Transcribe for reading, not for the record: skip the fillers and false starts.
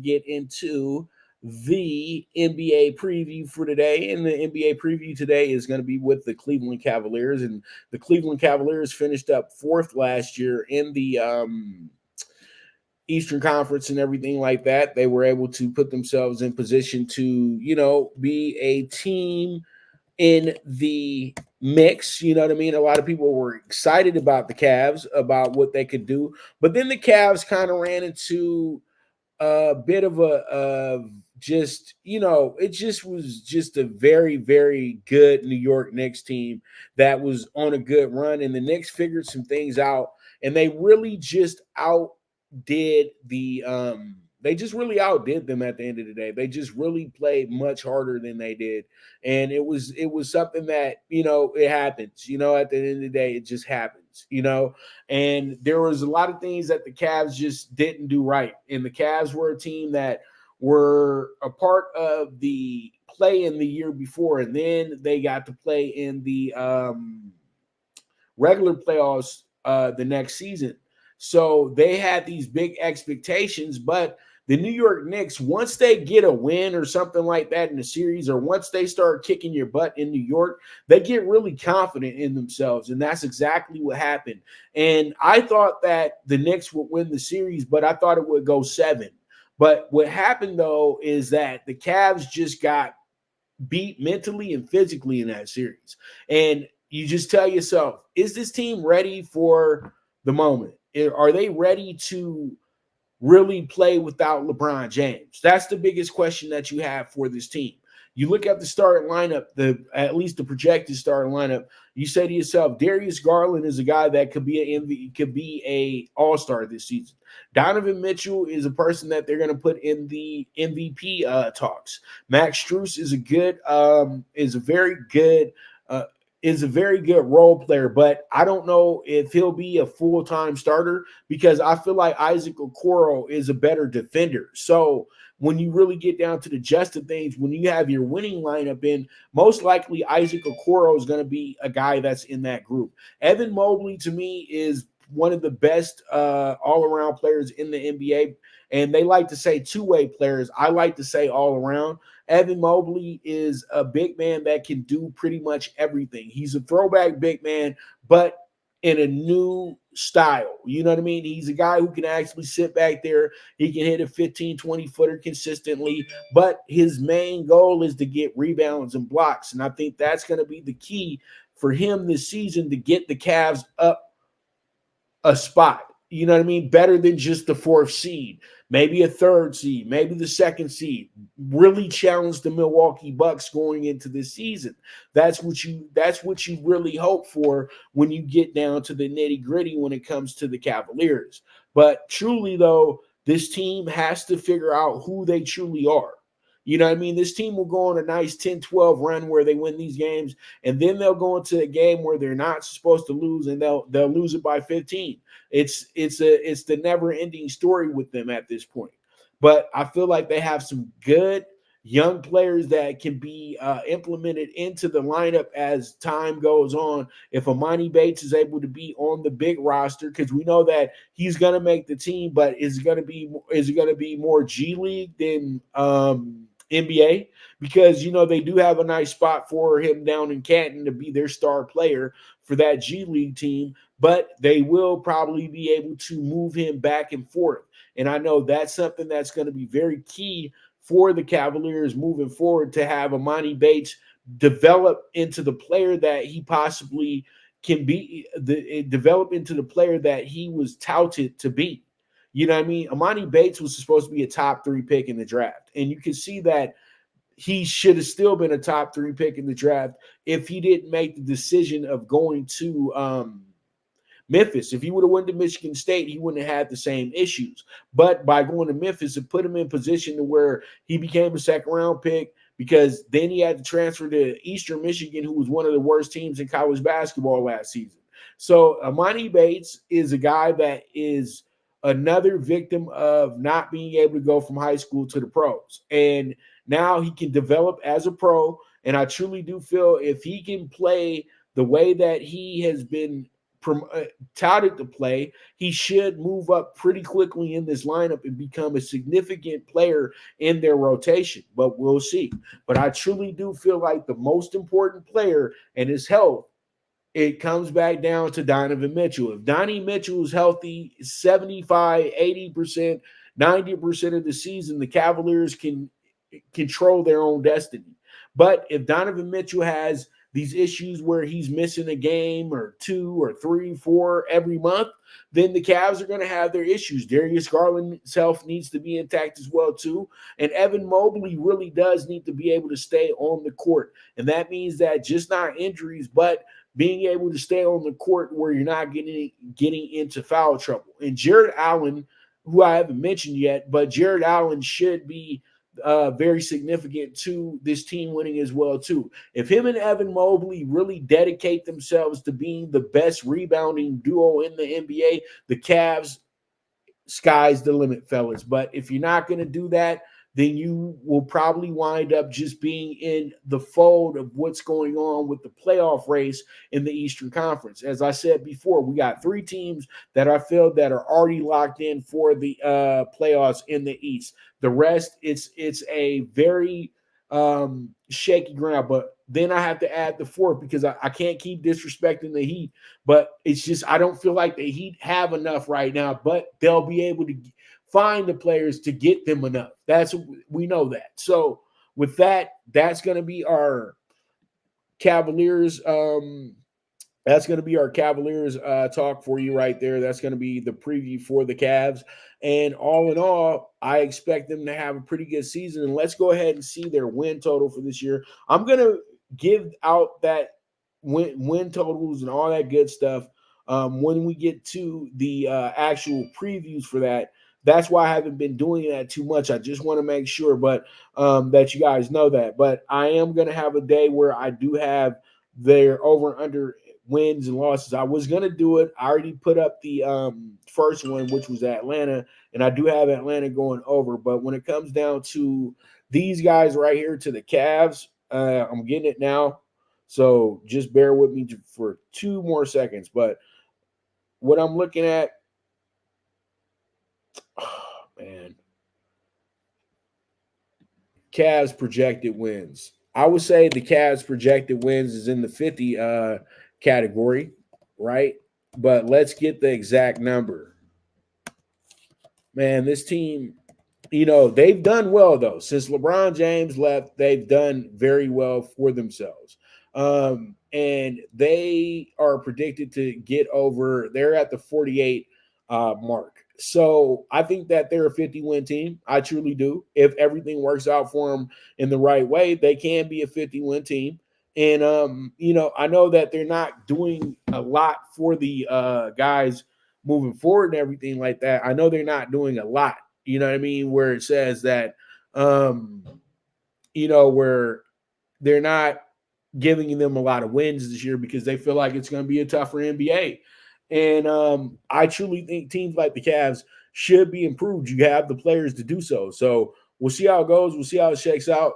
get into the NBA preview for today. And the NBA preview today is going to be with the Cleveland Cavaliers. And the Cleveland Cavaliers finished up fourth last year in the Eastern Conference and everything like that. They were able to put themselves in position to, be a team in the mix. You know what I mean? A lot of people were excited about the Cavs, about what they could do. But then the Cavs kind of ran into a bit of it just was just a very, very good New York Knicks team that was on a good run. And the Knicks figured some things out, and they really just outdid they just really outdid them at the end of the day. They just really played much harder than they did. And it was something that, it happens. At the end of the day, it just happens. And there was a lot of things that the Cavs just didn't do right. And the Cavs were a team that were a part of the play in the year before, and then they got to play in the regular playoffs the next season. So they had these big expectations, but the New York Knicks, once they get a win or something like that in the series, or once they start kicking your butt in New York, they get really confident in themselves. And that's exactly what happened. And I thought that the Knicks would win the series, but I thought it would go 7. But what happened, though, is that the Cavs just got beat mentally and physically in that series. And you just tell yourself, is this team ready for the moment? Are they ready to really play without LeBron James? That's the biggest question that you have for this team. You look at the starting lineup, at least the projected starting lineup. You say to yourself, Darius Garland is a guy that could be a All-Star this season. Donovan Mitchell is a person that they're going to put in the MVP talks. Max Strus is a very good role player, but I don't know if he'll be a full-time starter, because I feel like Isaac Okoro is a better defender. So when you really get down to the gist of things, when you have your winning lineup in, most likely Isaac Okoro is going to be a guy that's in that group. Evan Mobley, to me, is one of the best all-around players in the NBA, and they like to say two-way players. I like to say all-around. Evan Mobley is a big man that can do pretty much everything. He's a throwback big man, but in a new style. You know what I mean? He's a guy who can actually sit back there. He can hit a 15, 20-footer consistently, but his main goal is to get rebounds and blocks. And I think that's going to be the key for him this season, to get the Cavs up a spot. You know what I mean? Better than just the 4th seed, maybe a 3rd seed, maybe the 2nd seed. Really challenge the Milwaukee Bucks going into this season. That's what you really hope for when you get down to the nitty-gritty when it comes to the Cavaliers. But truly, though, this team has to figure out who they truly are. You know what I mean? This team will go on a nice 10-12 run where they win these games, and then they'll go into a game where they're not supposed to lose, and they'll lose it by 15. It's the never-ending story with them at this point. But I feel like they have some good young players that can be implemented into the lineup as time goes on. If Amani Bates is able to be on the big roster, because we know that he's going to make the team, but is it going to be more G League than NBA? Because they do have a nice spot for him down in Canton to be their star player for that G League team, but they will probably be able to move him back and forth. And I know that's something that's going to be very key for the Cavaliers moving forward, to have Amani Bates develop into the player that he possibly can be, develop into the player that he was touted to be. You know what I mean? Amani Bates was supposed to be a top 3 pick in the draft, and you can see that he should have still been a top 3 pick in the draft if he didn't make the decision of going to Memphis. If he would have went to Michigan State, he wouldn't have had the same issues. But by going to Memphis, it put him in position to where he became a 2nd-round pick, because then he had to transfer to Eastern Michigan, who was one of the worst teams in college basketball last season. So Amani Bates is a guy that is another victim of not being able to go from high school to the pros. And now he can develop as a pro. And I truly do feel if he can play the way that he has been touted to play, he should move up pretty quickly in this lineup and become a significant player in their rotation. But we'll see. But I truly do feel like the most important player and his health, it comes back down to Donovan Mitchell. If Donnie Mitchell is healthy 75, 80%, 90% of the season, the Cavaliers can control their own destiny. But if Donovan Mitchell has these issues where he's missing a game or 2 or 3, 4 every month, then the Cavs are going to have their issues. Darius Garland's health needs to be intact as well too, and Evan Mobley really does need to be able to stay on the court, and that means that just not injuries, but being able to stay on the court where you're not getting into foul trouble. And Jared Allen, who I haven't mentioned yet, but Jared Allen should be very significant to this team winning as well too. If him and Evan Mobley really dedicate themselves to being the best rebounding duo in the NBA, the Cavs, sky's the limit, fellas. But if you're not going to do that, then you will probably wind up just being in the fold of what's going on with the playoff race in the Eastern Conference. As I said before, we got 3 teams that I feel that are already locked in for the playoffs in the East. The rest, it's a very shaky ground. But then I have to add the 4th because I can't keep disrespecting the Heat. But it's just I don't feel like the Heat have enough right now, but they'll be able to find the players to get them enough. We know that. So with that, that's going to be our Cavaliers. That's going to be our Cavaliers talk for you right there. That's going to be the preview for the Cavs. And all in all, I expect them to have a pretty good season. And let's go ahead and see their win total for this year. I'm going to give out that win totals and all that good stuff when we get to the actual previews for that. That's why I haven't been doing that too much. I just want to make sure, but that you guys know that. But I am going to have a day where I do have their over and under wins and losses. I was going to do it. I already put up the first one, which was Atlanta, and I do have Atlanta going over. But when it comes down to these guys right here to the Cavs, I'm getting it now. So just bear with me for 2 more seconds. But what I'm looking at, man, Cavs projected wins. I would say the Cavs projected wins is in the 50 category, right? But let's get the exact number. Man, this team, they've done well, though. Since LeBron James left, they've done very well for themselves. And they are predicted to get over, they're at the 48 mark. So I think that they're a 50-win team. I truly do. If everything works out for them in the right way, they can be a 50-win team. And, I know that they're not doing a lot for the guys moving forward and everything like that. I know they're not doing a lot, you know what I mean, where it says that, where they're not giving them a lot of wins this year because they feel like it's going to be a tougher NBA. And I truly think teams like the Cavs should be improved. You have the players to do so. So we'll see how it goes. We'll see how it shakes out.